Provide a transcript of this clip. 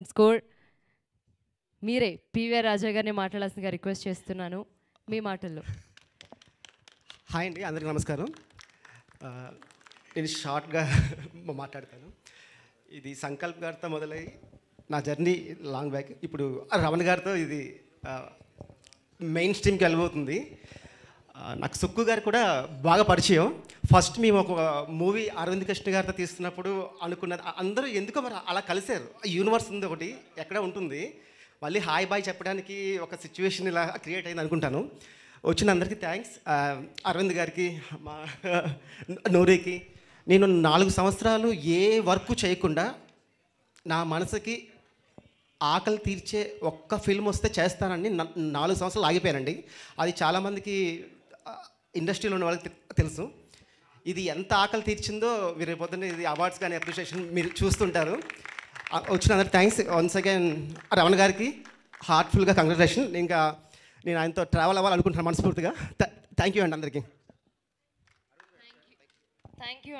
Score మీరే PVR రాజా గారిని మాట్లాడాల్సిందిగా రిక్వెస్ట్ చేస్తున్నాను మీ మాటల్లో. హాయ్ అండి, అందరికీ నమస్కారం. నేను షార్ట్గా మాట్లాడతాను. ఇది సంకల్ప్ గారితో మొదలై నా జర్నీ లాంగ్ బ్యాక్. ఇప్పుడు రమణ గారితో ఇది మెయిన్ స్ట్రీమ్కి వెళ్ళబోతుంది. నాకు సుక్కు గారు కూడా బాగా పరిచయం. ఫస్ట్ మేము ఒక మూవీ అరవింద్ కృష్ణ గారితో తీస్తున్నప్పుడు అనుకున్నది అందరూ ఎందుకో మరి అలా కలిశారు. యూనివర్స్ ఉంది ఒకటి ఎక్కడ ఉంటుంది, మళ్ళీ హాయ్ బాయ్ చెప్పడానికి ఒక సిచ్యువేషన్ ఇలా క్రియేట్ అయింది అనుకుంటాను. వచ్చిన అందరికీ థ్యాంక్స్. అరవింద్ గారికి, మా నూరికి. నేను 4 సంవత్సరాలు ఏ వర్క్ చేయకుండా నా మనసుకి ఆకలి తీర్చే ఒక్క ఫిల్మ్ వస్తే చేస్తానని 4 సంవత్సరాలు ఆగిపోయానండి. అది చాలామందికి ఇండస్ట్రీలో ఉన్న వాళ్ళకి తెలుసు. ఇది ఎంత ఆకలి తీర్చిందో మీరు రేపొద్దున ఇది అవార్డ్స్ కానీ అప్రిషియేషన్ మీరు చూస్తుంటారు. వచ్చిన అందరికి థ్యాంక్స్. వన్స్ అగైన్ రమణ గారికి హార్ట్ఫుల్గా కంగ్రాచులేషన్. ఇంకా నేను ఆయనతో ట్రావెల్ అవ్వాలనుకుంటున్నాను మనస్ఫూర్తిగా. థ్యాంక్ యూ అండి అందరికీ. Thank you.